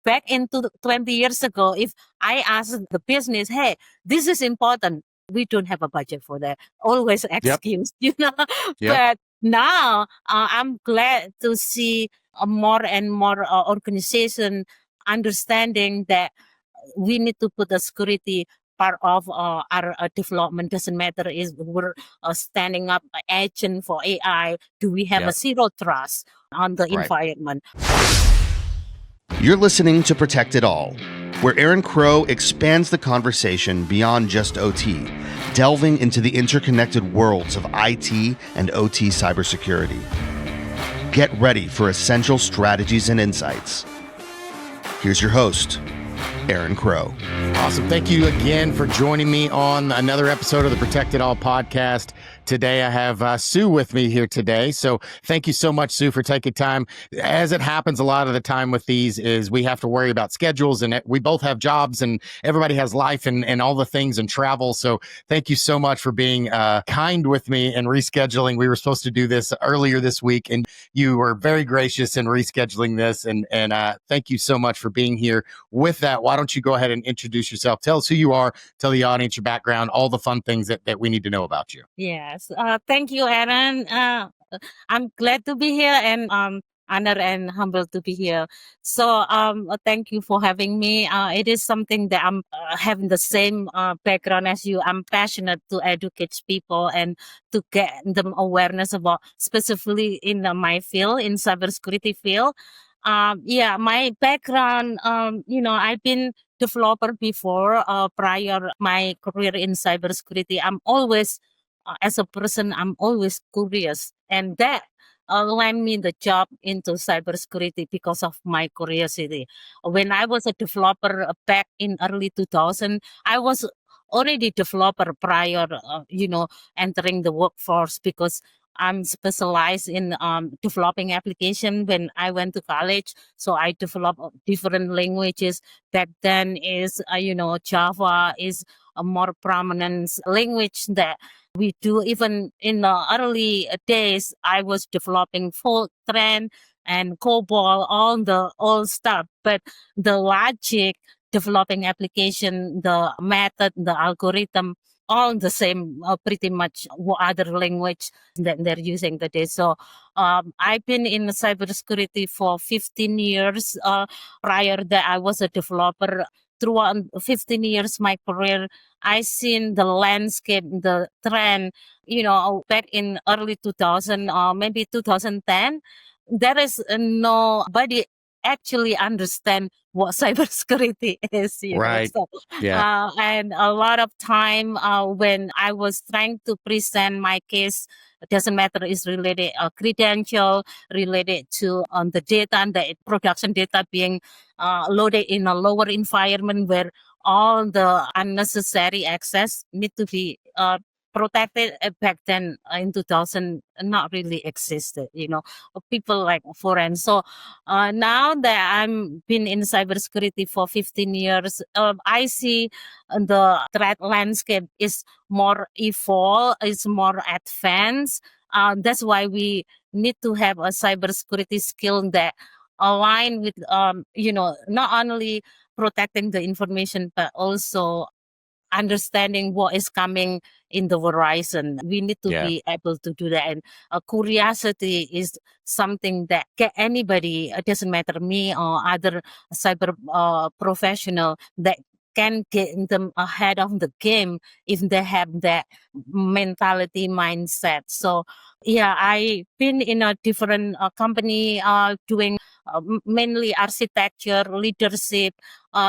back into 20 years ago, if I asked the business, hey, this is important, we don't have a budget for that. Always excuse, But now I'm glad to see more and more organization understanding that we need to put the security part of our development. Doesn't matter is we're standing up an agent for AI. Do we have a zero trust on the environment? You're listening to Protect It All, where Aaron Crow expands the conversation beyond just OT, delving into the interconnected worlds of IT and OT cybersecurity. Get ready for essential strategies and insights. Here's your host, Aaron Crow. Awesome. Thank you again for joining me on another episode of the Protect It All podcast. Today, I have Sue with me here today. So thank you so much, Sue, for taking time. As it happens a lot of the time with these is we have to worry about schedules, and we both have jobs, and everybody has life and all the things and travel. So thank you so much for being kind with me and rescheduling. We were supposed to do this earlier this week, and you were very gracious in rescheduling this. And thank you so much for being here. With that, why don't you go ahead and introduce yourself? Tell us who you are, tell the audience your background, all the fun things that we need to know about you. Yes. Thank you, Aaron. I'm glad to be here and honored and humbled to be here. So thank you for having me. It is something that I'm having the same background as you. I'm passionate to educate people and to get them awareness about specifically in my field, in cybersecurity field. My background, I've been developer before, prior my career in cybersecurity. I'm always, as a person, I'm always curious. And that landed me the job into cybersecurity because of my curiosity. When I was a developer back in early 2000, I was already developer prior, entering the workforce because I'm specialized in developing application when I went to college. So I developed different languages. Back then is, Java is a more prominent language that we do. Even in the early days, I was developing Fortran and COBOL, all stuff. But the logic, developing application, the method, the algorithm, all the same, pretty much what other language that they're using today. So I've been in cybersecurity for 15 years. Prior that, I was a developer. Throughout 15 years, my career, I seen the landscape, the trend, back in early 2000, maybe 2010. There is nobody actually understand what cybersecurity is, Right. So, and a lot of time when I was trying to present my case, it doesn't matter, is related credential, related to the data and the production data being loaded in a lower environment where all the unnecessary access need to be protected. Back then in 2000 not really existed, people like foreign. So now that I'm been in cybersecurity for 15 years, I see the threat landscape is more evolved, is more advanced. That's why we need to have a cybersecurity skill that align with, not only protecting the information, but also understanding what is coming in the horizon. We need to be able to do that. And curiosity is something that anybody, it doesn't matter me or other cyber professional, that can get them ahead of the game if they have that mentality mindset. So I've been in a different company doing mainly architecture, leadership,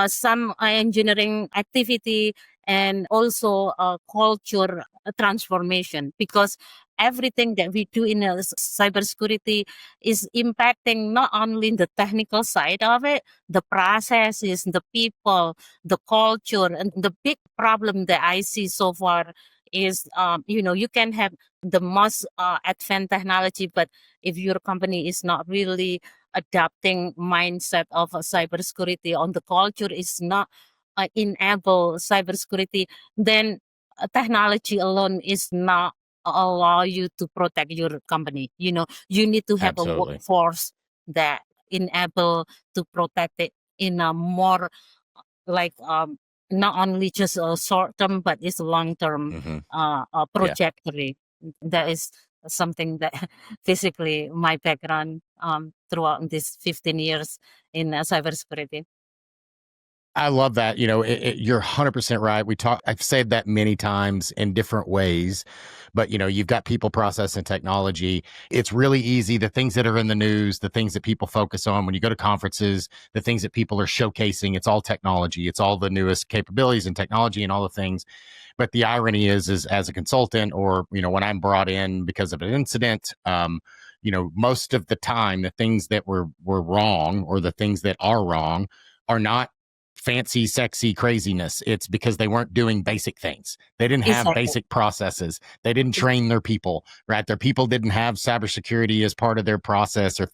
some engineering activity, and also culture transformation, because everything that we do in cybersecurity is impacting not only the technical side of it, the processes, the people, the culture. And the big problem that I see so far is, you can have the most advanced technology, but if your company is not really adapting mindset of cybersecurity on the culture, is not enable cybersecurity, then technology alone is not allow you to protect your company. You need to have Absolutely. a workforce that enable to protect it in a more like not only just a short term, but it's a long term trajectory. That is something that basically my background throughout these 15 years in cybersecurity. I love that. You're 100% right. I've said that many times in different ways, but you've got people, process, and technology. It's really easy. The things that are in the news, the things that people focus on when you go to conferences, the things that people are showcasing, it's all technology. It's all the newest capabilities and technology and all the things. But the irony is as a consultant, or when I'm brought in because of an incident, most of the time the things that were wrong, or the things that are wrong, are not fancy, sexy craziness. It's because they weren't doing basic things. They didn't have Exactly. basic processes. They didn't train their people, right? Their people didn't have cybersecurity as part of their process, or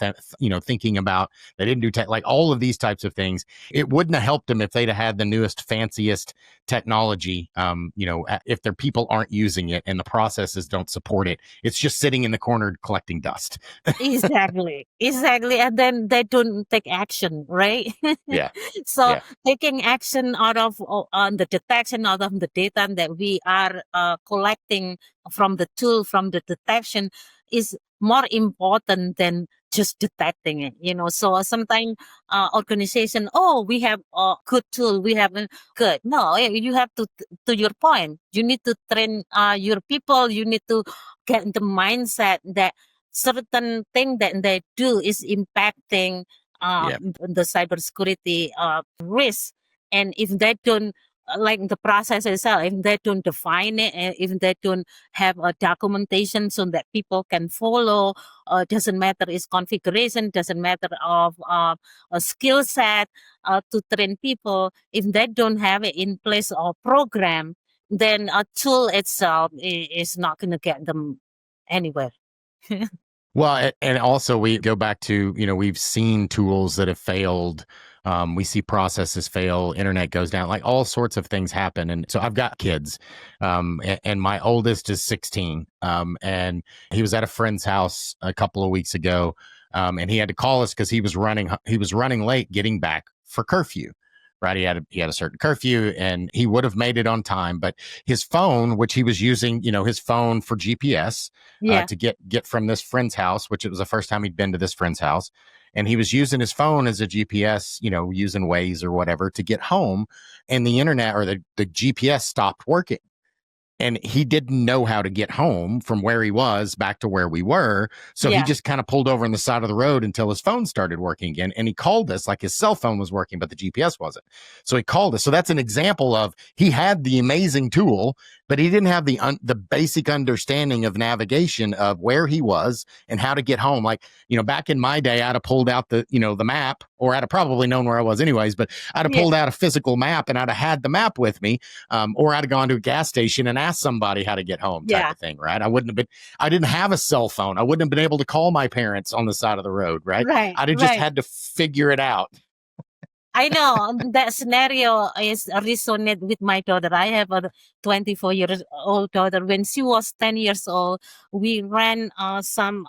thinking about. They didn't do like all of these types of things. It wouldn't have helped them if they'd have had the newest, fanciest technology. If their people aren't using it and the processes don't support it, it's just sitting in the corner collecting dust. Exactly. And then they don't take action, right? Yeah. So Yeah. taking action out of on the detection, out of the data that we are collecting from the tool, from the detection, is more important than just detecting it. So sometimes organization, we have a good tool, we have a good. No, you have to your point, you need to train your people. You need to get the mindset that certain thing that they do is impacting the cybersecurity risk. And if they don't, like the process itself, if they don't define it, and if they don't have a documentation so that people can follow, doesn't matter its configuration, doesn't matter of a skill set to train people. If they don't have it in place or program, then a tool itself is not going to get them anywhere. Well, and also we go back to, we've seen tools that have failed. We see processes fail, internet goes down, like all sorts of things happen. And so I've got kids, and my oldest is 16, and he was at a friend's house a couple of weeks ago, and he had to call us because he was running late getting back for curfew. Right, he had a certain curfew, and he would have made it on time, but his phone, which he was using, his phone for GPS, Yeah. to get from this friend's house, which it was the first time he'd been to this friend's house, and he was using his phone as a GPS, using Waze or whatever to get home, and the internet, or the GPS stopped working. And he didn't know how to get home from where he was back to where we were. So he just kind of pulled over on the side of the road until his phone started working again. And he called us, like his cell phone was working, but the GPS wasn't. So he called us. So that's an example of, he had the amazing tool, but he didn't have the basic understanding of navigation of where he was and how to get home. Like, back in my day, I'd have pulled out the map, or I'd have probably known where I was anyways, but I'd have pulled out a physical map, and I'd have had the map with me, or I'd have gone to a gas station and asked somebody how to get home, type of thing, right? I didn't have a cell phone. I wouldn't have been able to call my parents on the side of the road, right? I'd have just had to figure it out. I know that scenario is resonate with my daughter. I have a 24-year-old daughter. When she was 10 years old, we ran some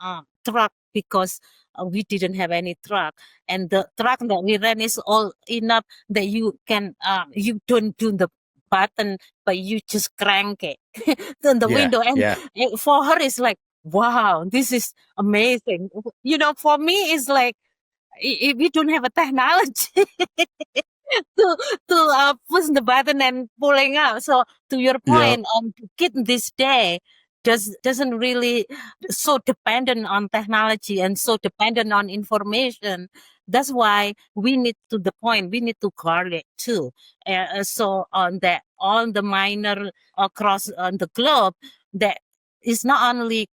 truck because we didn't have any truck, and the truck that we ran is all enough that you can you don't do the button, but you just crank it on the window. And for her, it's like, wow, this is amazing. For me, it's like, if we don't have a technology to push the button and pulling out. So to your point, kid this day doesn't really so dependent on technology and so dependent on information. That's why we need to guard it too. So on the minor across the globe, that is not only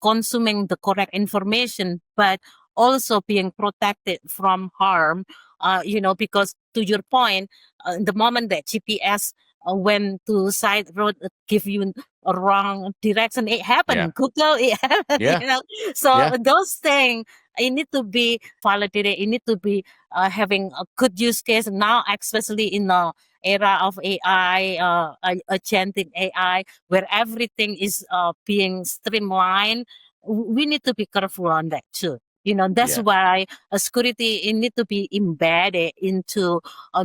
consuming the correct information, but also being protected from harm, because to your point, the moment that GPS went to side road, give you a wrong direction, it happened. Yeah. Google, it happened. Yeah. So those things, it need to be validated. It need to be having a good use case now, especially in the era of AI, agentic AI, where everything is being streamlined. We need to be careful on that too. That's Yeah. why security it need to be embedded into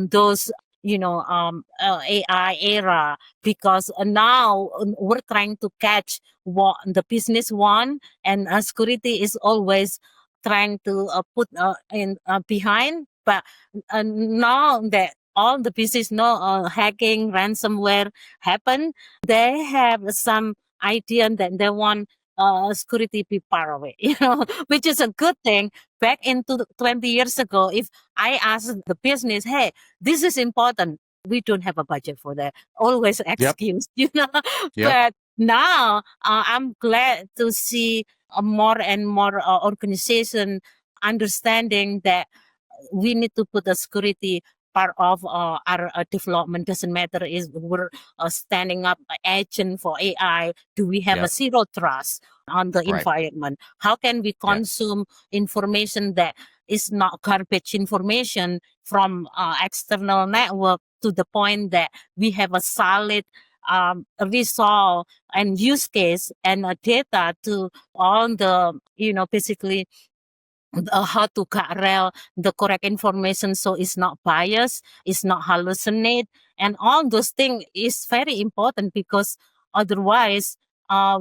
those AI era, because now we're trying to catch what the business want, and security is always trying to put in behind. But now that all the business know hacking, ransomware happen, they have some idea that they want security be part of it, which is a good thing. Back into 20 years ago, if I asked the business, hey, this is important, we don't have a budget for that. Always Yep. excuse. Yep. But now I'm glad to see more and more organization understanding that we need to put the security part of our development. Doesn't matter is we're standing up an agent for AI. Do we have a Yep. zero trust on the Right. environment? How can we Yeah. consume information that is not garbage information from external network, to the point that we have a solid resolve and use case and data to all the basically how to corral the correct information so it's not biased, it's not hallucinate, and all those things is very important, because otherwise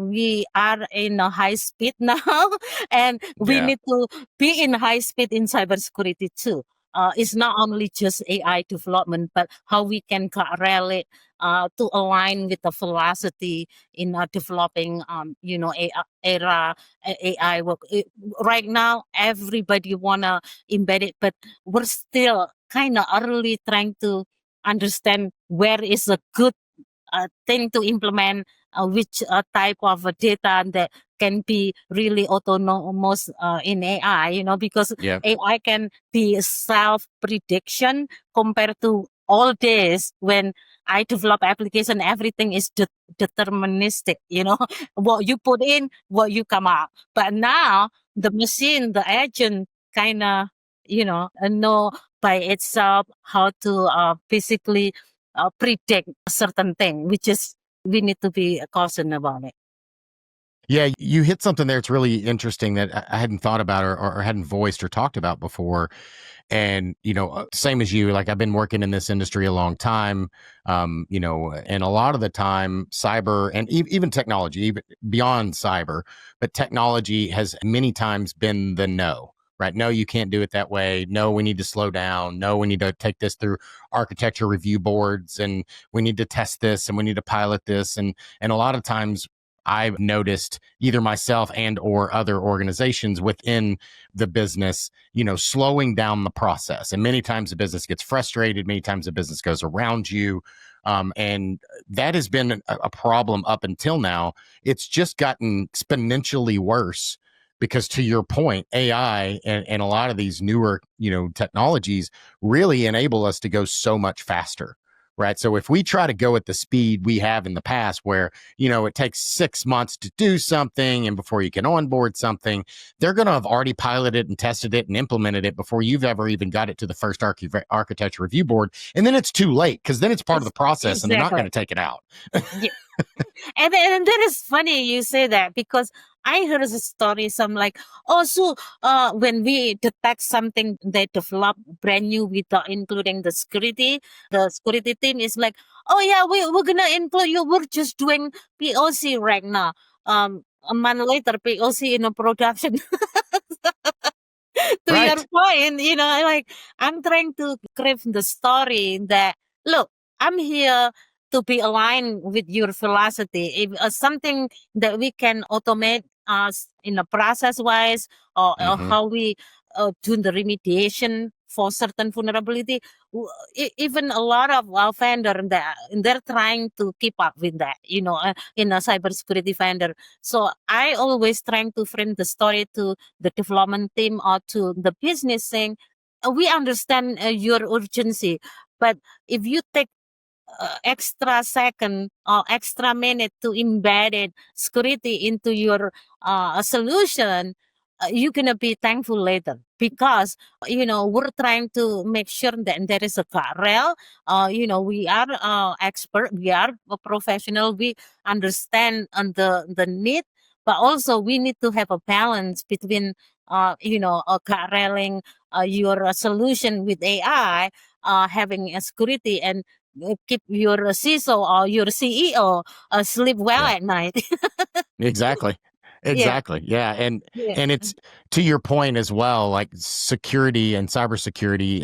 we are in a high speed now, and we Yeah. need to be in high speed in cybersecurity too. It's not only just AI development, but how we can corral it to align with the velocity in developing, AI era, AI work. Right now, everybody wanna embed it, but we're still kind of early trying to understand where is a good thing to implement, which type of data that can be really autonomous in AI, because Yeah. AI can be self prediction compared to all days when I develop application, everything is deterministic, what you put in, what you come out. But now the machine, the agent kind of, know by itself how to basically predict a certain thing, which is we need to be cautious about it. Yeah, you hit something there. It's really interesting that I hadn't thought about or hadn't voiced or talked about before. And, same as you, like I've been working in this industry a long time, and a lot of the time, cyber and even technology, even beyond cyber, but technology has many times been the no. Right. No, you can't do it that way. No, we need to slow down. No, we need to take this through architecture review boards, and we need to test this, and we need to pilot this. And a lot of times I've noticed either myself and or other organizations within the business, slowing down the process. And many times the business gets frustrated. Many times the business goes around you. And that has been a problem up until now. It's just gotten exponentially worse because, to your point, AI and a lot of these newer, technologies really enable us to go so much faster. Right. So if we try to go at the speed we have in the past, where, it takes 6 months to do something and before you can onboard something, they're going to have already piloted and tested it and implemented it before you've ever even got it to the first architecture review board. And then it's too late because then it's part of the process and they're not going Exactly. to take it out. Yeah. And that is funny you say that, because I heard a story, some like, oh, so when we detect something they develop brand new without including the security team is like, oh yeah, we're gonna include you. We're just doing POC right now. A month later, POC in a production. To your Right. point, like I'm trying to craft the story that, look, I'm here to be aligned with your philosophy. If something that we can automate us in a process wise, or Mm-hmm. how we do the remediation for certain vulnerability, even a lot of vendor that they're trying to keep up with that, in a cybersecurity vendor. So I always trying to frame the story to the development team or to the business, saying, we understand your urgency, but if you take extra second or extra minute to embed it, security into your solution, you're gonna be thankful later, because we're trying to make sure that there is a guardrail. We are expert, we are a professional, we understand the need, but also we need to have a balance between correlating your solution with AI, having a security, and keep your CISO or your CEO sleep well Yeah. at night. Exactly. Yeah. Exactly. Yeah. Yeah. And it's to your point as well, like security and cybersecurity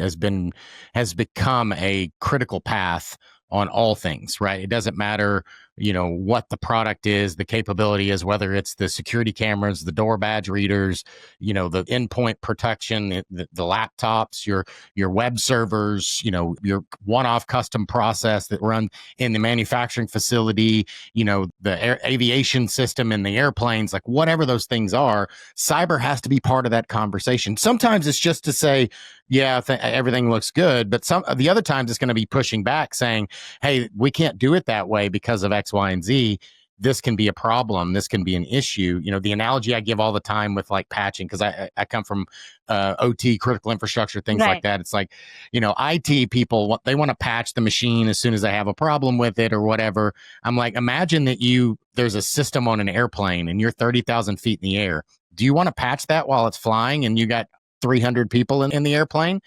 has become a critical path on all things, right? It doesn't matter, what the product is, the capability is, whether it's the security cameras, the door badge readers, the endpoint protection, the laptops, your web servers, your one-off custom process that run in the manufacturing facility, the aviation system in the airplanes, like whatever those things are, cyber has to be part of that conversation. Sometimes it's just to say, yeah, everything looks good. But the other times it's going to be pushing back saying, hey, we can't do it that way because of X, Y, and Z. This can be a problem. This can be an issue. The analogy I give all the time with like patching, because I come from OT, critical infrastructure, things like Right. that. It's like, IT people, they want to patch the machine as soon as they have a problem with it or whatever. I'm like, imagine that there's a system on an airplane and you're 30,000 feet in the air. Do you want to patch that while it's flying and you got 300 people in the airplane?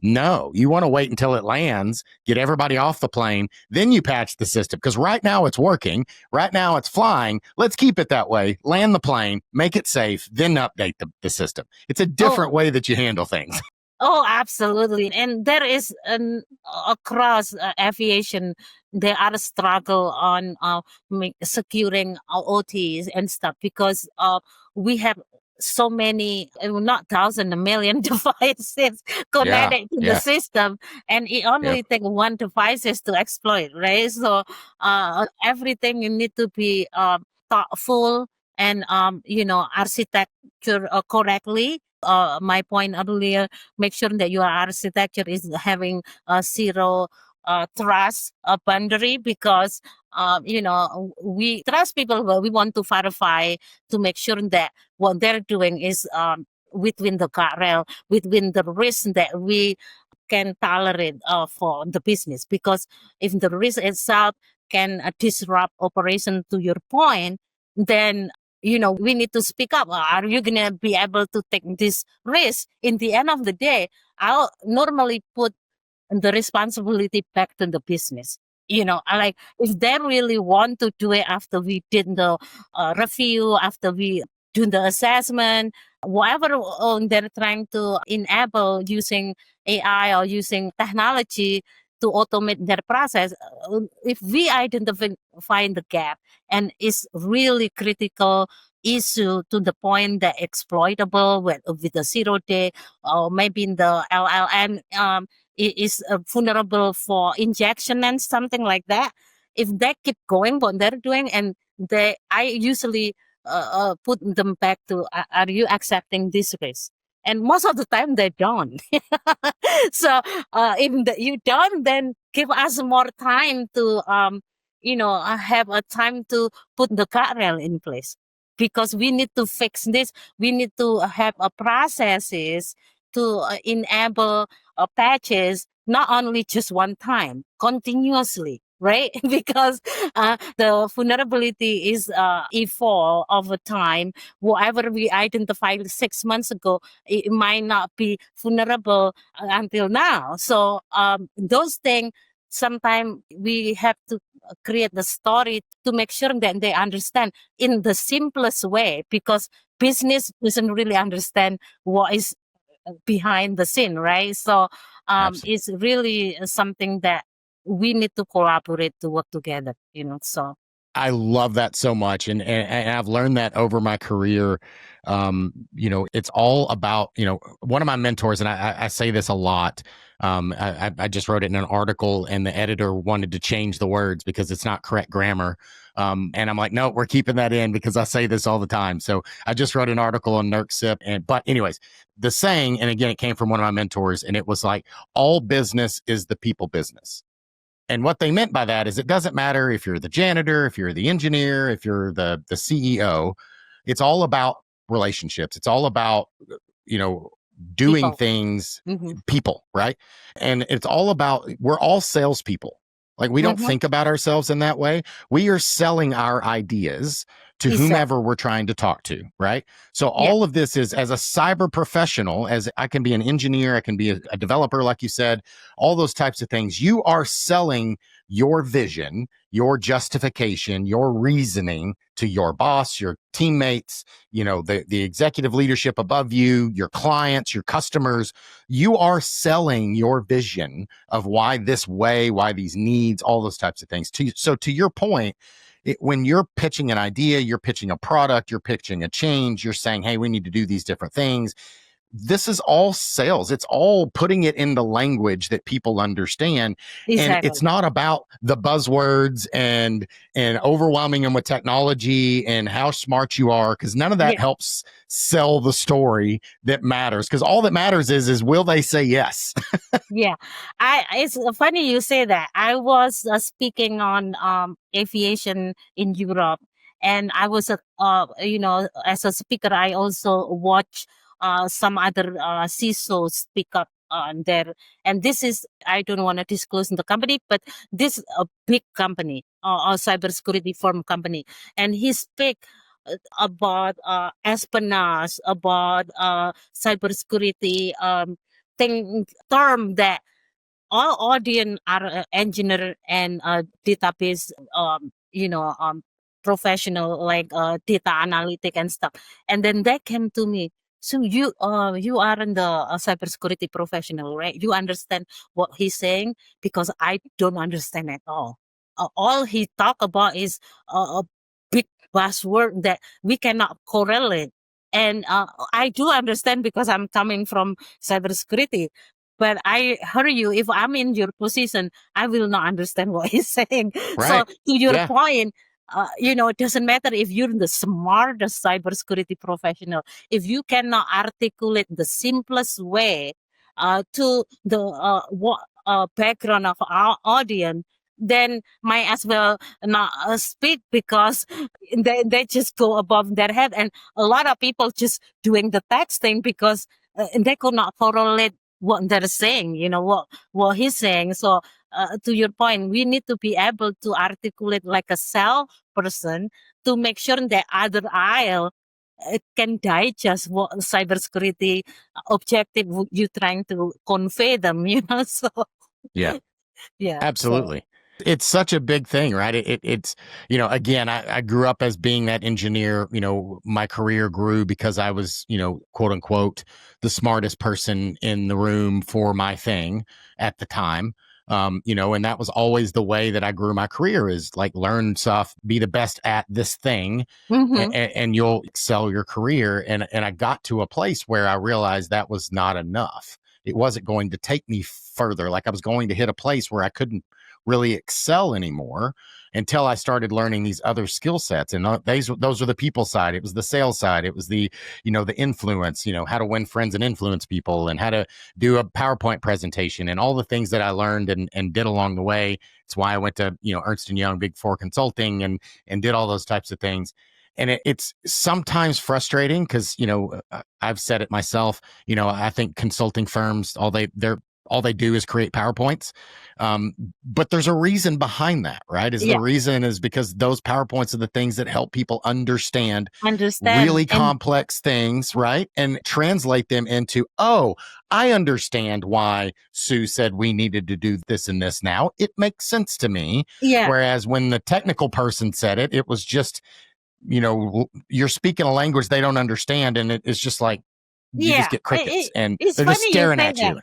No, you want to wait until it lands, get everybody off the plane, then you patch the system. Because right now it's working. Right now it's flying. Let's keep it that way. Land the plane, make it safe, then update the system. It's a different Oh, way that you handle things. Oh, absolutely. And there is across aviation, there are a struggle on securing our OTs and stuff because we have so many, not thousand, a million devices Yeah. connected to the Yeah. system, and it Yeah. only takes one devices to exploit, right? So everything you need to be thoughtful and architecture correctly. My point earlier, make sure that your architecture is having a zero trust boundary because we trust people, but we want to verify to make sure that what they're doing is within the guardrail, within the risk that we can tolerate for the business. Because if the risk itself can disrupt operation, to your point, then we need to speak up. Are you going to be able to take this risk? In the end of the day, I'll normally put the responsibility back to the business. I like if they really want to do it after we did the review, after we do the assessment, whatever they're trying to enable using AI or using technology to automate their process. If we identify the gap and it's really critical issue to the point that exploitable with the 0 day or maybe in the LLM is vulnerable for injection and something like that. If they keep going what they're doing, and I usually put them back to, are you accepting this risk? And most of the time they don't. So if you don't, then give us more time to have a time to put the guardrail in place, because we need to fix this. We need to have a processes to enable patches, not only just one time, continuously, right? Because the vulnerability is evolve over time. Whatever we identified 6 months ago, it might not be vulnerable until now. So those things, sometimes we have to create the story to make sure that they understand in the simplest way, because business doesn't really understand what is behind the scene, right? So Absolutely. it's really something that we need to collaborate to work together, so. I love that so much. And I've learned that over my career. It's all about, one of my mentors, and I say this a lot. I just wrote it in an article and the editor wanted to change the words because it's not correct grammar. And I'm like, no, we're keeping that in because I say this all the time. So I just wrote an article on NERCSIP. But anyways, the saying, and again, it came from one of my mentors, and it was like, all business is the people business. And what they meant by that is it doesn't matter if you're the janitor, if you're the engineer, if you're the CEO, it's all about relationships. It's all about, you know, doing People. things, Mm-hmm. people, right? And it's all about, we're all salespeople. Like we don't Mm-hmm. think about ourselves in that way. We are selling our ideas to Exactly. whomever we're trying to talk to, right? So all of this is, as a cyber professional, as I can be an engineer, I can be a developer, like you said, all those types of things. You are selling your vision, your justification, your reasoning to your boss, your teammates, the executive leadership above you, your clients, your customers. You are selling your vision of why this way, why these needs, all those types of things. So to your point, when you're pitching an idea, you're pitching a product, you're pitching a change, you're saying, hey, we need to do these different things. This is all sales. It's all putting it in the language that people understand. And Exactly. it's not about the buzzwords and overwhelming them with technology and how smart you are, because none of that helps sell the story that matters. Because all that matters is will they say yes? Yeah, it's funny you say that. I was speaking on aviation in Europe, and I was as a speaker, I also watch some other CISOs speak up on there. And this is, I don't want to disclose the company, but this is a big company, a cybersecurity firm company, and he speak about espionage, about cybersecurity term that all audience are engineer and database professional, like data analytic and stuff. And then they came to me, so you are in the cybersecurity professional, right? You understand what he's saying? Because I don't understand at all he talk about is a big buzzword that we cannot correlate. And I do understand because I'm coming from cybersecurity. But I heard you, if I'm in your position, I will not understand what he's saying. So Right. to your Yeah. point, it doesn't matter if you're the smartest cybersecurity professional. If you cannot articulate the simplest way to the background of our audience, then might as well not speak, because they just go above their head. And a lot of people just doing the texting because they could not correlate what they're saying, what he's saying. So to your point, we need to be able to articulate like a sell person to make sure that other aisle can digest what cybersecurity objective you trying to convey them, so Yeah. yeah. Absolutely. It's such a big thing, right? It's, again, I grew up as being that engineer. My career grew because I was, quote unquote, the smartest person in the room for my thing at the time. And that was always the way that I grew my career, is like learn stuff, be the best at this thing, Mm-hmm. and you'll excel your career. And I got to a place where I realized that was not enough. It wasn't going to take me further. Like I was going to hit a place where I couldn't really excel anymore until I started learning these other skill sets. And those are the people side. It was the sales side. It was the influence, how to win friends and influence people, and how to do a PowerPoint presentation, and all the things that I learned and did along the way. It's why I went to, Ernst & Young, Big Four Consulting, and did all those types of things. And it's sometimes frustrating because, I've said it myself, I think consulting firms, all they do is create PowerPoints. But there's a reason behind that, right? The reason is because those PowerPoints are the things that help people understand really complex things, right? And translate them into, oh, I understand why Sue said we needed to do this and this now. It makes sense to me. Yeah. Whereas when the technical person said it, it was just, you're speaking a language they don't understand, and it's just like you just get crickets, and they're just staring at you.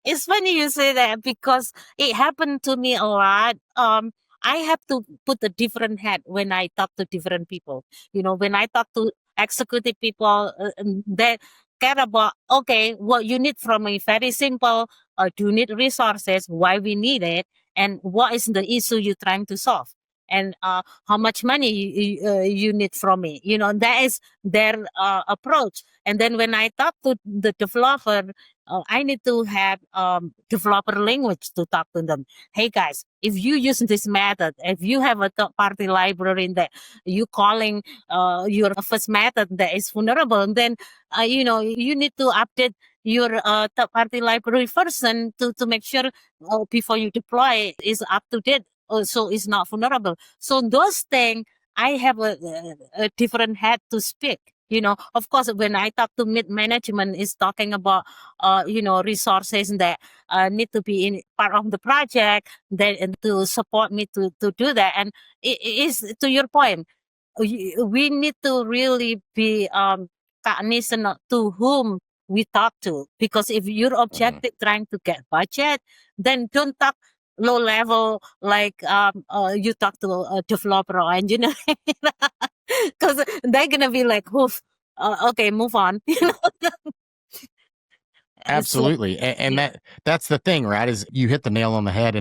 It's funny you say that, because it happened to me a lot. I have to put a different hat when I talk to different people. When I talk to executive people, they care about, okay, what you need from me, very simple. Do you need resources? Why we need it? And what is the issue you're trying to solve? And how much money you need from me? That is their approach. And then when I talk to the developer, I need to have developer language to talk to them. Hey guys, if you use this method, if you have a third-party library that you calling your first method that is vulnerable, then you need to update your third-party library first, and to make sure before you deploy is up to date, so it's not vulnerable. So those things I have a different head to speak. Of course, when I talk to mid management, is talking about resources that need to be in part of the project, that and to support me to do that. And it is to your point, we need to really be cognizant to whom we talk to, because if your objective trying to get budget, then don't talk low level like you talk to a developer or engineer, because they're gonna be like, "Oof, okay, move on." So Absolutely. And yeah, that's the thing, right? Is you hit the nail on the head.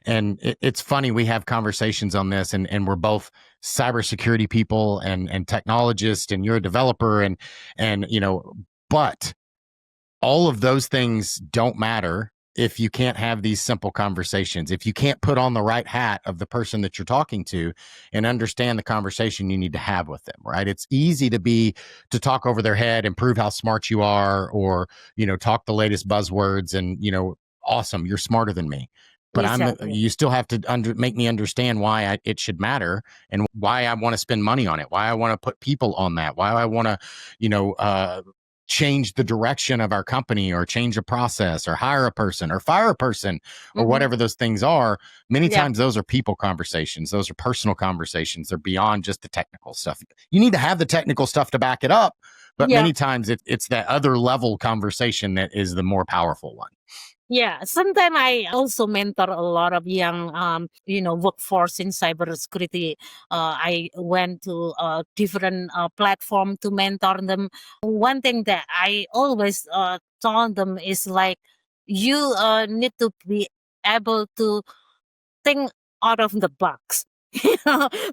And it's funny, we have conversations on this, and we're both cybersecurity people and technologists, and you're a developer, and but all of those things don't matter if you can't have these simple conversations, if you can't put on the right hat of the person that you're talking to and understand the conversation you need to have with them, right? It's easy to talk over their head and prove how smart you are, or talk the latest buzzwords, and awesome, you're smarter than me. But exactly. you still have to make me understand why it should matter, and why I want to spend money on it, why I want to put people on that, why I want to change the direction of our company, or change a process, or hire a person, or fire a person, or Mm-hmm. whatever those things are. Many Yeah, times those are people conversations. Those are personal conversations. They're beyond just the technical stuff. You need to have the technical stuff to back it up, but yeah. many times it's that other level conversation that is the more powerful one. Yeah, sometimes I also mentor a lot of young, workforce in cybersecurity. I went to a different platform to mentor them. One thing that I always told them is like, you need to be able to think out of the box.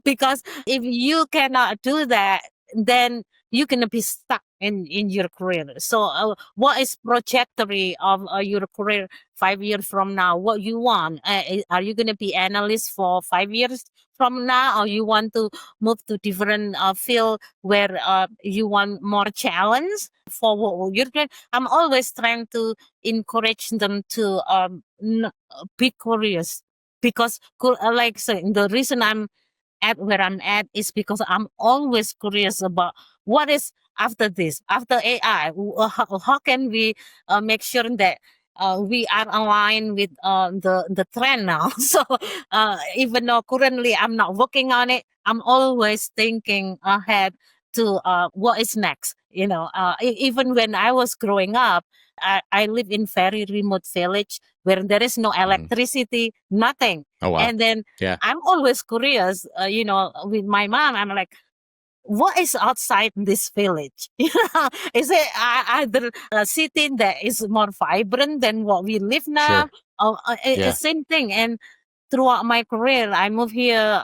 Because if you cannot do that, then you're gonna be stuck in your career. So what is trajectory of your career 5 years from now? What you want? Are you gonna be analyst for 5 years from now, or you want to move to different field where you want more challenge for what you're doing? I'm always trying to encourage them to be curious, because like saying, the reason I'm at where I'm at is because I'm always curious about what is after this, after AI. How can we make sure that we are aligned with the trend now? So even though currently I'm not working on it, I'm always thinking ahead to what is next. Even when I was growing up, I live in very remote village where there is no electricity, nothing. Oh, wow. And then Yeah. I'm always curious, with my mom. I'm like, what is outside this village? Is it either a city that is more vibrant than what we live now? Sure. Or Yeah. same thing. And throughout my career, I moved here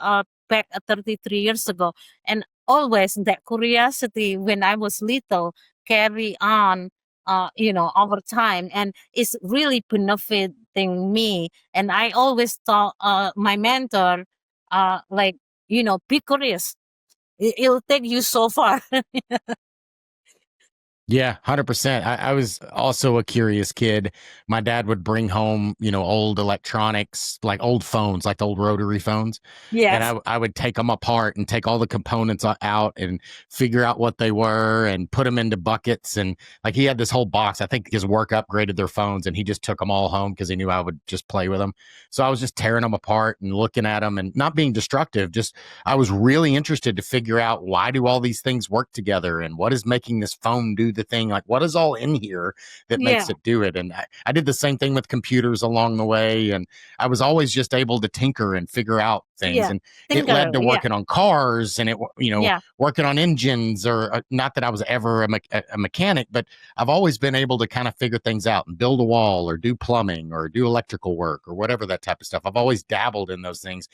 back 33 years ago. And always that curiosity when I was little carry on, over time. And it's really benefiting me. And I always taught my mentor, like, be curious. It'll take you so far. Yeah, 100%. I was also a curious kid. My dad would bring home, old electronics, like old phones, like the old rotary phones. And Yes. I would take them apart and take all the components out and figure out what they were and put them into buckets. And like he had this whole box. I think his work upgraded their phones, and he just took them all home because he knew I would just play with them. So I was just tearing them apart and looking at them and not being destructive. Just I was really interested to figure out, why do all these things work together, and what is making this phone do the thing, like what is all in here that makes Yeah. it do it. And I did the same thing with computers along the way, and I was always just able to tinker and figure out things, Yeah. and it led Thinker. to Yeah. working on cars, and Yeah. working on engines, or not that I was ever a mechanic, but I've always been able to kind of figure things out and build a wall, or do plumbing, or do electrical work, or whatever, that type of stuff. I've always dabbled in those things,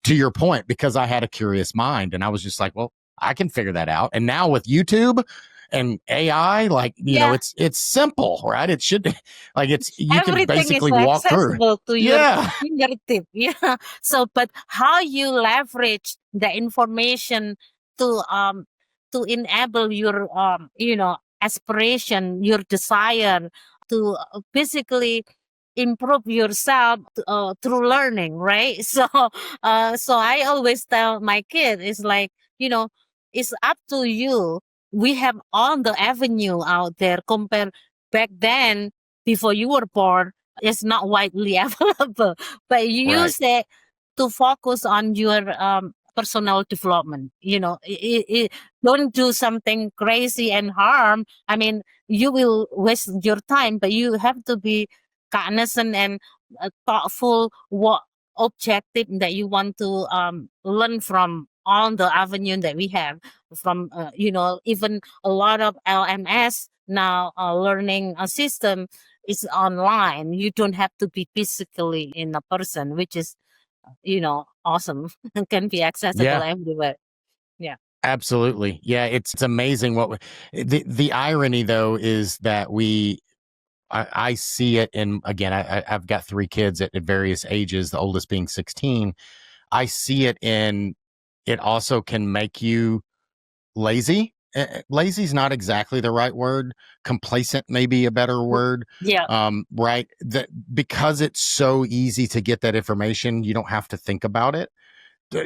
to your point, because I had a curious mind, and I was just like, well, I can figure that out. And now with YouTube and AI, like, Yeah. it's simple, right? It should like you can Everything is basically walk through. accessible to your Yeah. fingertip. Yeah. So, but how you leverage the information to enable your aspiration, your desire to basically improve yourself through learning, right? So I always tell my kid, it's like, it's up to you. We have all the avenue out there compared back then, before you were born. It's not widely available, but you Right. use it to focus on your personal development. Don't do something crazy and harm. I mean, you will waste your time, but you have to be cognizant and thoughtful what objective that you want to learn from all the avenue that we have from even a lot of LMS now learning a system is online. You don't have to be physically in a person, which is awesome and can be accessible Yeah. everywhere. Yeah. Absolutely. Yeah, it's amazing the irony though is that I see it in, again, I've got 3 kids at various ages, the oldest being 16. I see it in, it also can make you lazy. Lazy is not exactly the right word. Complacent may be a better word. Yeah. Right. Because it's so easy to get that information, you don't have to think about it.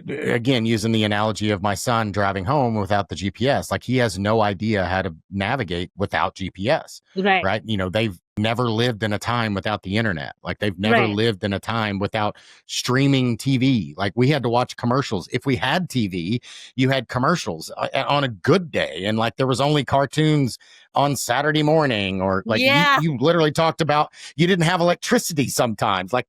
Again, using the analogy of my son driving home without the GPS, like he has no idea how to navigate without GPS, Right. right? They've never lived in a time without the internet. Like they've never Right. lived in a time without streaming TV. Like we had to watch commercials. If we had TV, you had commercials on a good day. And like there was only cartoons on Saturday morning, or like Yeah. you literally talked about you didn't have electricity sometimes. Like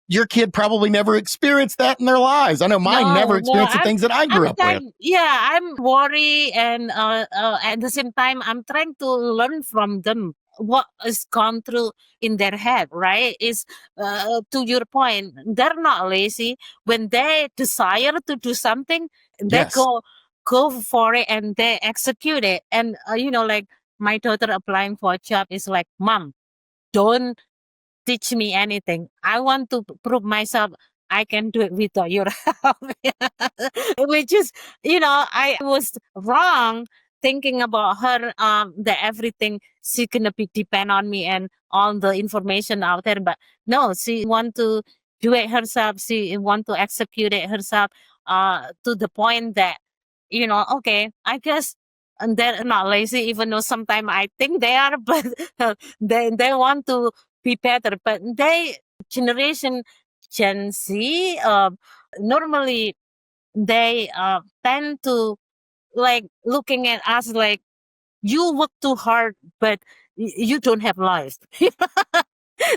your kid probably never experienced that in their lives. I know mine never No, experienced the things that I grew up with. I'm worried, and at the same time, I'm trying to learn from them what is gone through in their head. Right? Is to your point, they're not lazy. When they desire to do something, they Yes. go for it and they execute it. And like my daughter applying for a job is like, Mom, don't teach me anything. I want to prove myself I can do it without your help. Which is, I was wrong thinking about her, that everything she gonna be depend on me and all the information out there. But no, she want to do it herself. She want to execute it herself, to the point that, okay, I guess, and they're not lazy, even though sometimes I think they are, but they want to be better. But generation Gen Z, normally they tend to like looking at us like, you work too hard, but you don't have life.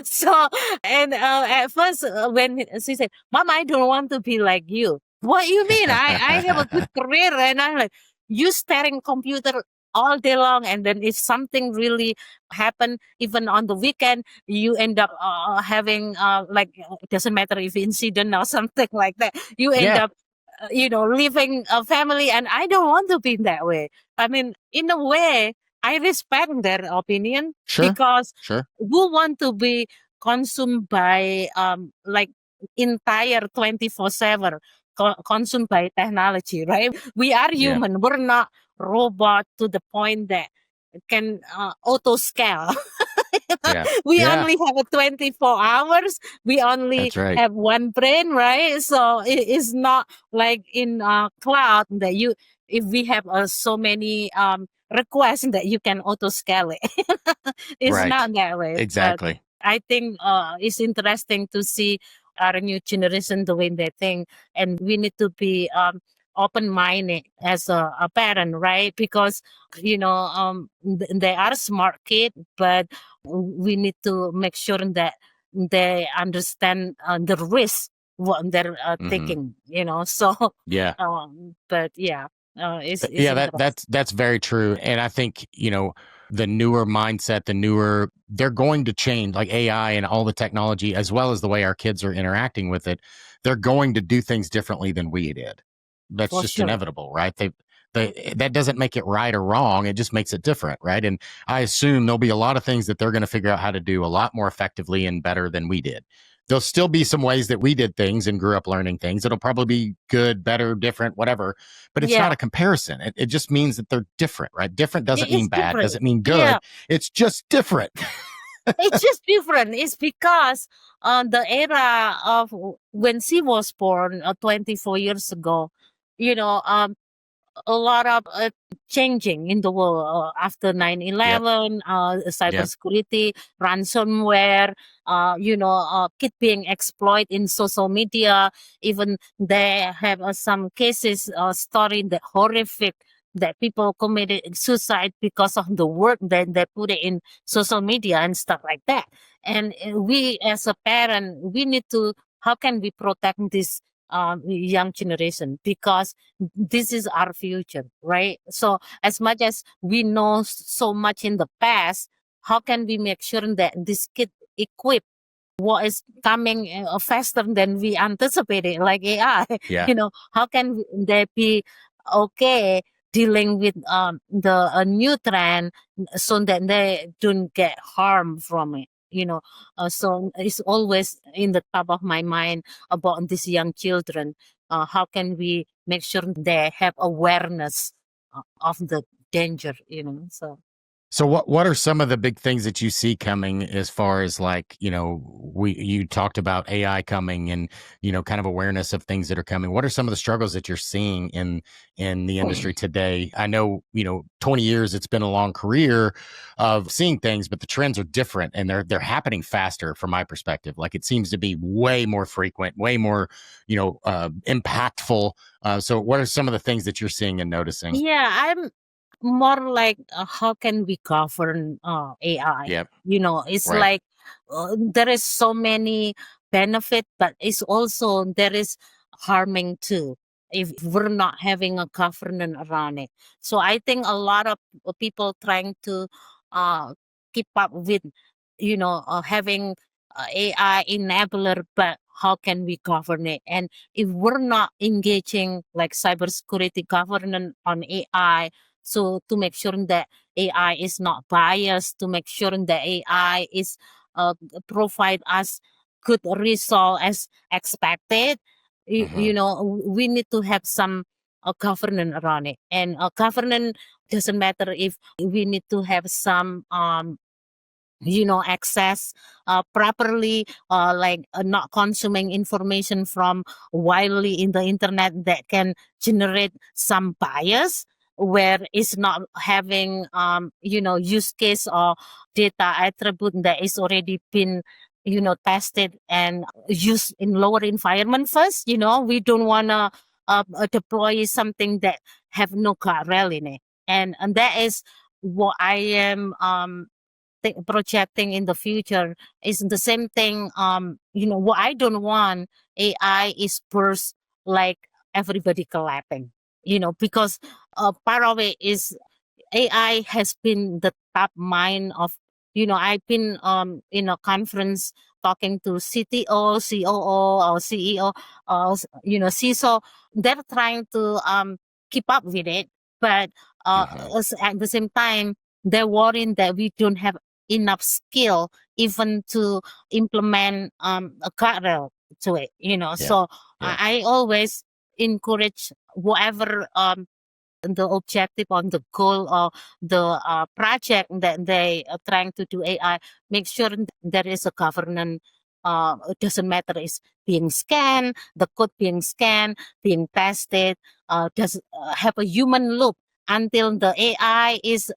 So, and at first, when she said, Mom, I don't want to be like you. What you mean? I have a good career. And I'm like, you staring computer all day long. And then if something really happen, even on the weekend, you end up having, it doesn't matter if incident or something like that. You end Yeah. up, leaving a family. And I don't want to be that way. I mean, in a way, I respect their opinion, Sure. because Sure. who want to be consumed by like entire 24/7 consumed by technology, right? We are Yeah. human. We're not robot to the point that can auto scale. Yeah. We Yeah. only have a 24 hours. We only That's right. have one brain, right? So it's not like in cloud that if we have so many requests that you can auto scale it. It's Right. not that way. But Exactly. I think it's interesting to see our new generation the way they think, and we need to be open-minded as a parent, right? Because they are smart kid, but we need to make sure that they understand the risk what they're taking. So Yeah. but yeah, it's Yeah, interesting. that's very true. And I think, the newer mindset, they're going to change, like AI and all the technology, as well as the way our kids are interacting with it. They're going to do things differently than we did. That's For just sure. inevitable, right? That doesn't make it right or wrong. It just makes it different, right? And I assume there'll be a lot of things that they're going to figure out how to do a lot more effectively and better than we did. There'll still be some ways that we did things and grew up learning things. It'll probably be good, better, different, whatever, but it's not Yeah, a comparison. It just means that they're different, right? Different doesn't it's mean bad, different. doesn't mean Yeah, good. It's just different. it's just different. It's because the era of when she was born 24 years ago, you know, um, a lot of changing in the world after 9/11, Yep. cybersecurity, ransomware, kid being exploited in social media. Even they have some cases, story that horrific that people committed suicide because of the work that they put it in social media and stuff like that. And we as a parent, we need to, how can we protect this young generation, because this is our future, right? So as much as we know so much in the past, how can we make sure that this kid equipped what is coming faster than we anticipated, like AI? Yeah. How can they be okay dealing with the new trend so that they don't get harmed from it? So it's always in the top of my mind about these young children. How can we make sure they have awareness of the danger? So what are some of the big things that you see coming as far as like, you talked about AI coming and, kind of awareness of things that are coming. What are some of the struggles that you're seeing in the industry today? I know, 20 years it's been a long career of seeing things, but the trends are different and they're happening faster from my perspective. Like it seems to be way more frequent, way more, impactful. So what are some of the things that you're seeing and noticing? Yeah, I'm more like how can we govern AI? Yep. It's Right. like there is so many benefit, but it's also there is harming too if we're not having a governance around it. So I think a lot of people trying to uh, keep up with, having AI enabler, but how can we govern it? And if we're not engaging like cybersecurity governance on AI, so to make sure that AI is not biased, to make sure that AI is provide us good result as expected, Hmm. we need to have some governance around it. And governance doesn't matter if we need to have some access properly, like not consuming information from widely in the internet that can generate some bias where it's not having use case or data attribute that is already been tested and used in lower environment first. We don't want to deploy something that have no guardrail in it. And that is what I am projecting in the future. Is the same thing. What I don't want AI is burst like everybody clapping. Because part of it is AI has been the top mind of, I've been in a conference talking to CTO, COO, or CEO, CISO. They're trying to keep up with it, but Hmm. at the same time, they're worrying that we don't have enough skill even to implement a guardrail to it. Yeah. So Yeah. I always encourage whatever the objective on the goal of the project that they are trying to do AI, make sure that there is a governance. It doesn't matter is being scanned, the code being scanned, being tested, does have a human loop until the AI is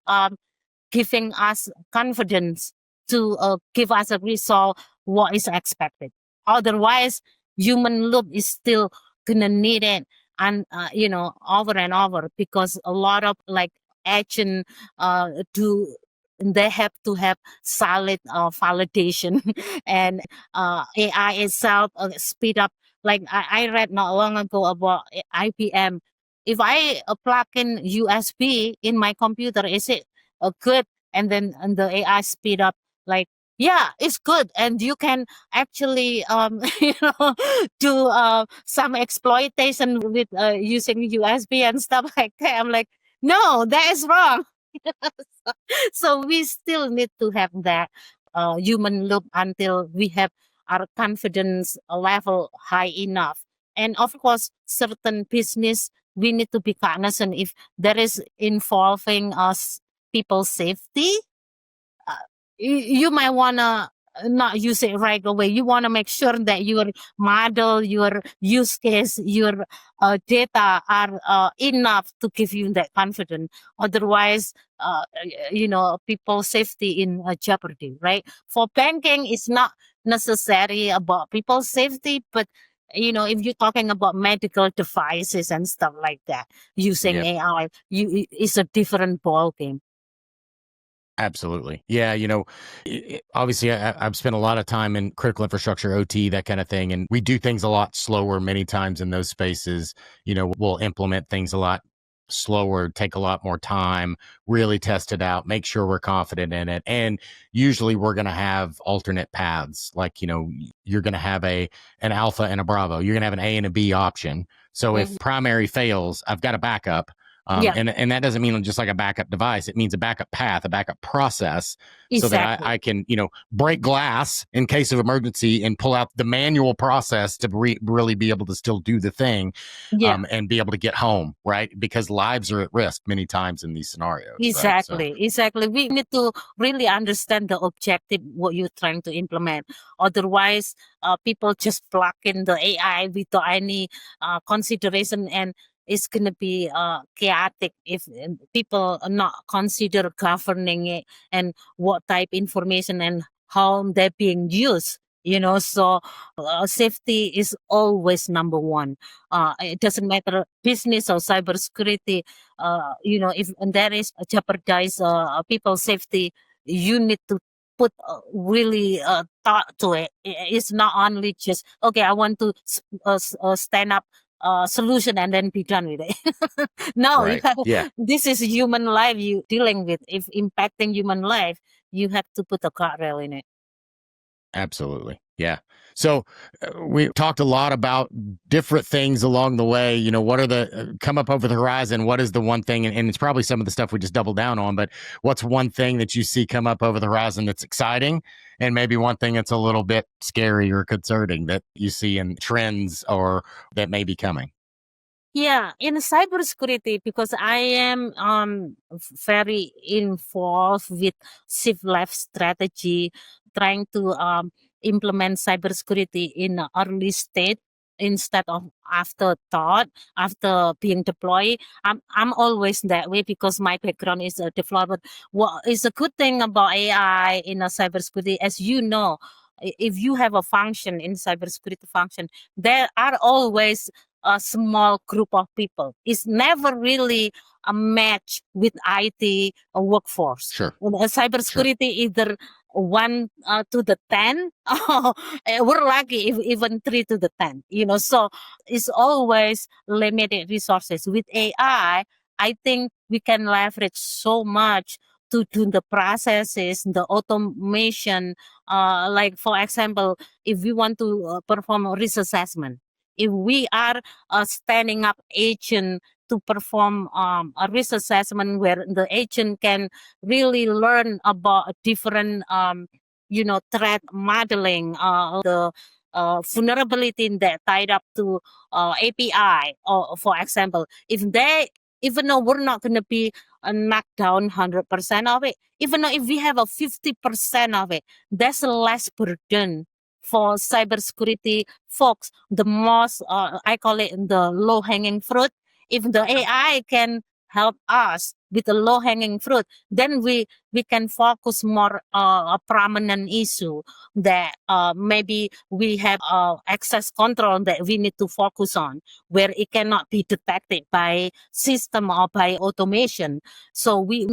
giving us confidence to give us a result what is expected. Otherwise, human loop is still gonna need it and over and over, because a lot of like action do they have to have solid validation and AI itself speed up. Like I read not long ago about IBM. If I plug in USB in my computer, is it good? And the AI speed up, like, yeah, it's good, and you can actually do some exploitation with using USB and stuff like that. I'm like, no, that is wrong. So we still need to have that human loop until we have our confidence level high enough. And of course, certain business, we need to be cognizant if there is involving us people's safety. uh, you might want to not use it right away. You want to make sure that your model, your use case, your data are enough to give you that confidence. Otherwise, people's safety in jeopardy, right? For banking, it's not necessary about people's safety, but if you're talking about medical devices and stuff like that, using AI, it's a different ball game. Absolutely. Yeah. Obviously, I've spent a lot of time in critical infrastructure, OT, that kind of thing. And we do things a lot slower many times in those spaces. We'll implement things a lot slower, take a lot more time, really test it out, make sure we're confident in it. And usually we're going to have alternate paths. Like, you're going to have an alpha and a bravo. You're going to have an A and a B option. So if primary fails, I've got a backup. And that doesn't mean just like a backup device. It means a backup path, a backup process, so that I can, break glass in case of emergency and pull out the manual process to really be able to still do the thing, and be able to get home, right? Because lives are at risk many times in these scenarios. Exactly, right? exactly. We need to really understand the objective, what you're trying to implement. Otherwise, people just plug in the AI without any consideration, and it's going to be chaotic if people are not consider governing it and what type information and how they're being used. So safety is always number one. It doesn't matter business or cybersecurity. If that is jeopardize people's safety, you need to put really thought to it. It's not only just, okay, I want to stand up solution and then be done with it. No, Right. This is human life you dealing with. If impacting human life, you have to put a guardrail in it. Absolutely. Yeah. So we talked a lot about different things along the way. What are the come up over the horizon? What is the one thing? And it's probably some of the stuff we just doubled down on, but what's one thing that you see come up over the horizon that's exciting? And maybe one thing that's a little bit scary or concerning that you see in trends or that may be coming? Yeah, in cybersecurity, because I am very involved with shift left strategy, trying to implement cybersecurity in an early state instead of afterthought, after being deployed. I'm always that way because my background is a developer. What is a good thing about AI in a cybersecurity, as you know, if you have a function in cybersecurity function, there are always a small group of people. It's never really a match with IT workforce. Sure. Cybersecurity either 1 to the 10. We're lucky if even 3 to the 10. So it's always limited resources. With AI, I think we can leverage so much to do the processes, the automation. Like for example, if we want to perform a risk assessment, if we are standing up agent to perform a risk assessment where the agent can really learn about different, threat modeling, the vulnerability that tied up to API, or for example, even though we're not going to be knocked down 100% of it, even though if we have a 50% of it, that's less burden for cybersecurity folks. The most, I call it the low hanging fruit. If the AI can help us with the low hanging fruit, then we can focus more a prominent issue that maybe we have access control that we need to focus on, where it cannot be detected by system or by automation. So we,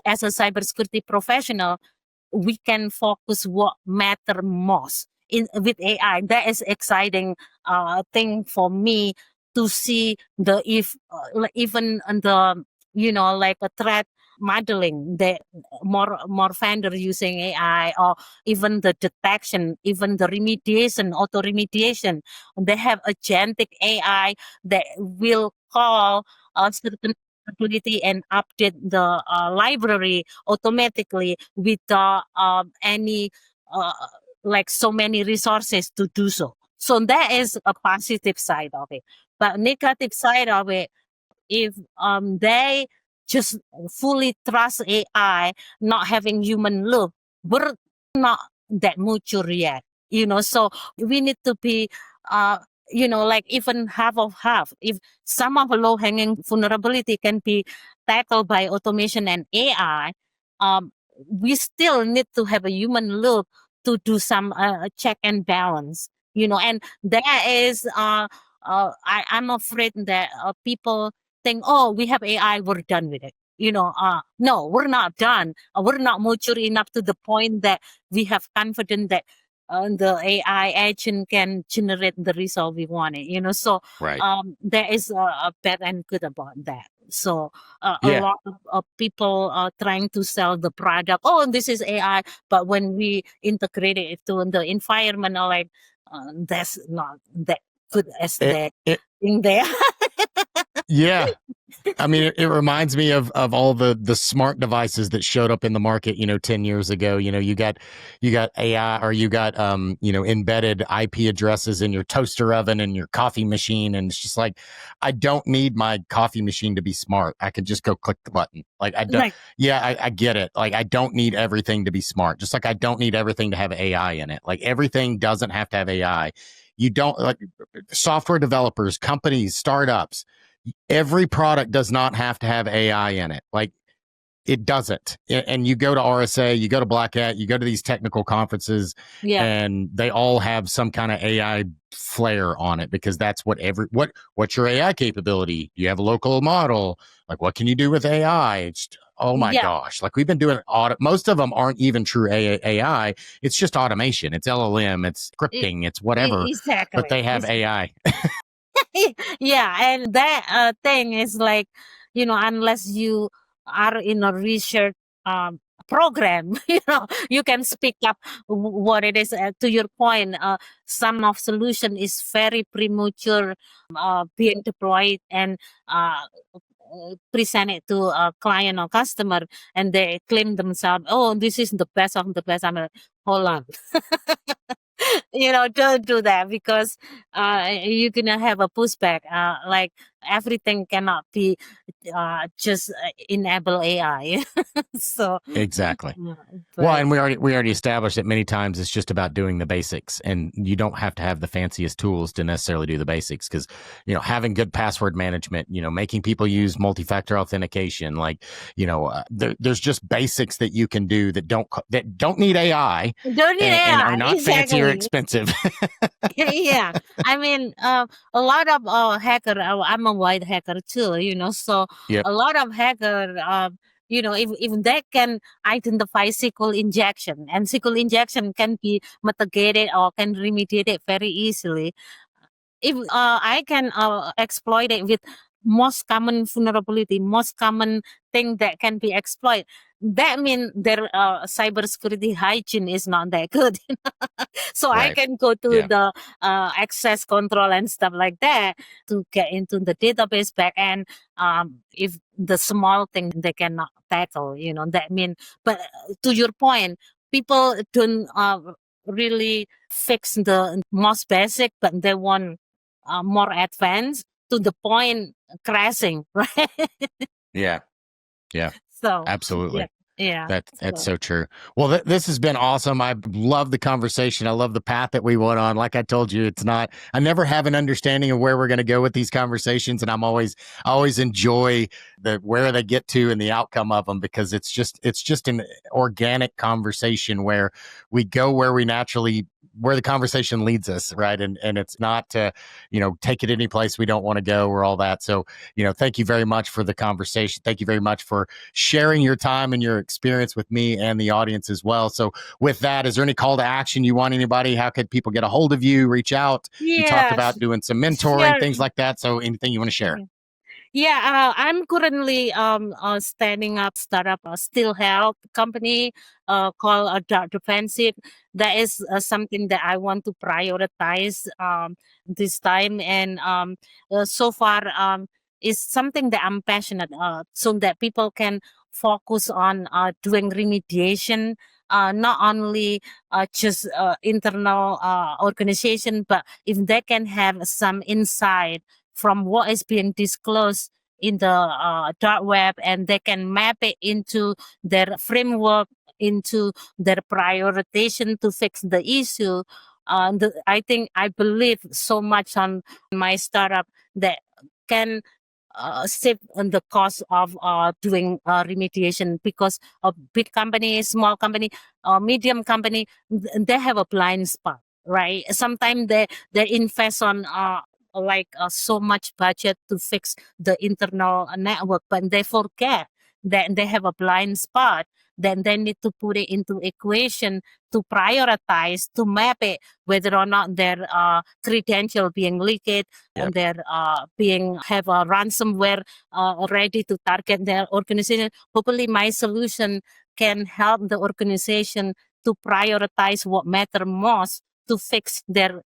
as a cybersecurity professional, we can focus what matter most in with AI. That is exciting thing for me to see the even the like a threat modeling, the more vendor using AI, or even the detection, even the remediation, auto remediation. They have agentic AI that will call certain capability and update the library automatically without any like so many resources to do so. So that is a positive side of it. But negative side of it, if they just fully trust AI, not having human look, we're not that mature yet, so we need to be, like even half of half. If some of the low hanging vulnerability can be tackled by automation and AI, we still need to have a human look to do some check and balance, and that is, I'm afraid that people think, oh, we have AI, we're done with it. No, we're not done. We're not mature enough to the point that we have confidence that the AI agent can generate the result we wanted. So Right. there is a bad and good about that. So a Yeah. lot of people are trying to sell the product. Oh, this is AI, but when we integrate it into the environment, like that's not that good as that thing there. Yeah. I mean, it reminds me of all the smart devices that showed up in the market, 10 years ago. You got AI, or you got embedded IP addresses in your toaster oven and your coffee machine, and it's just like, I don't need my coffee machine to be smart. I could just go click the button. Like, I don't. Right. Yeah, I get it. Like, I don't need everything to be smart. Just like I don't need everything to have AI in it. Like, everything doesn't have to have AI. You don't, like, software developers, companies, startups. Every product does not have to have AI in it. Like, it doesn't. And you go to RSA, you go to Black Hat, you go to these technical conferences, Yeah. and they all have some kind of AI flair on it, because that's what what's your AI capability? You have a local model. Like, what can you do with AI? It's, oh my gosh. Like, we've been doing most of them aren't even true AI. It's just automation. It's LLM, it's scripting, it's whatever, Exactly. but they have AI. Yeah, and that thing is like, unless you are in a research program, you can speak up what it is. To your point, some of solution is very premature, being deployed and present it to a client or customer, and they claim themselves, oh, this is the best of the best. I'm like, hold on. Don't do that, because you're gonna have a pushback. Like, everything cannot be just enable AI. So Exactly. yeah, Well, but and we already established that many times it's just about doing the basics, and you don't have to have the fanciest tools to necessarily do the basics, because having good password management, making people use multi-factor authentication, like there's just basics that you can do that don't need AI, don't need and are AI. not fancy or Exactly. expensive. Yeah, I mean, a lot of hacker. I'm a white hacker too, so Yep. a lot of hacker. If they can identify SQL injection, and SQL injection can be mitigated or can remediate it very easily. If I can exploit it with most common vulnerability, most common thing that can be exploited, that means their cybersecurity hygiene is not that good. So I Right. can go to Yeah. the access control and stuff like that to get into the database backend. If the small thing they cannot tackle, that mean. But to your point, people don't really fix the most basic, but they want more advanced to the point crashing, right? Yeah. Yeah. So Absolutely. yeah. That's So so true. Well, this has been awesome. I love the conversation. I love the path that we went on. Like I told you, I never have an understanding of where we're going to go with these conversations. And I always enjoy where they get to and the outcome of them, because it's just an organic conversation where we go where the conversation leads us. Right. And it's not to, take it any place we don't want to go, or all that. So, thank you very much for the conversation. Thank you very much for sharing your time and your experience with me and the audience as well. So with that, is there any call to action you want anybody? How could people get a hold of you, reach out? You talked yeah, about doing some mentoring, sure. things like that. So anything you want to share? Yeah, I'm currently standing up startup still health company called Dark Defensive. That is something that I want to prioritize this time, and so far is something that I'm passionate so that people can focus on doing remediation. Not only just internal organization, but if they can have some insight from what is being disclosed in the dark web, and they can map it into their framework into their prioritization to fix the issue. I believe so much on my startup that can save on the cost of doing remediation, because a big company, small company, medium company, they have a blind spot, right? Sometimes they invest on so much budget to fix the internal network, but they forget that they have a blind spot. Then they need to put it into equation to prioritize, to map it, whether or not their credential being leaked, and they're being have a ransomware ready to target their organization. Hopefully my solution can help the organization to prioritize what matter most to fix their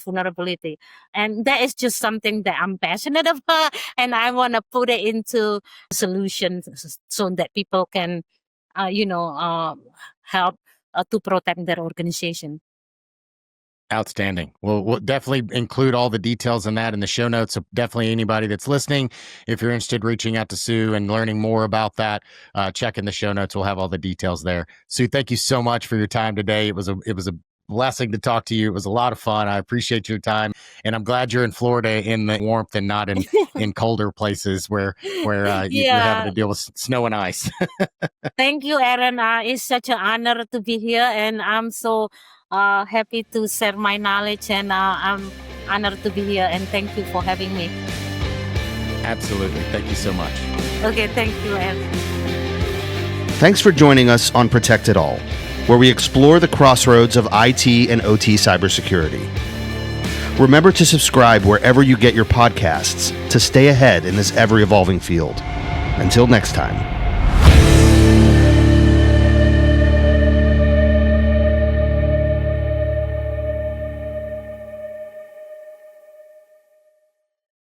vulnerability. And that is just something that I'm passionate about, and I want to put it into solutions so that people can help to protect their organization. Outstanding. Well, we'll definitely include all the details in that in the show notes. So definitely anybody that's listening, if you're interested, reaching out to Sue and learning more about that, check in the show notes. We'll have all the details there. Sue, thank you so much for your time today. It was a blessing to talk to you. It was a lot of fun. I appreciate your time, and I'm glad you're in Florida in the warmth and not in colder places where you're having to deal with snow and ice. Thank you, Aaron. It's such an honor to be here, and I'm so happy to share my knowledge, and I'm honored to be here, and thank you for having me. Absolutely. Thank you so much. Okay, thank you, Aaron. Thanks for joining us on Protect It All, where we explore the crossroads of IT and OT cybersecurity. Remember to subscribe wherever you get your podcasts to stay ahead in this ever-evolving field. Until next time.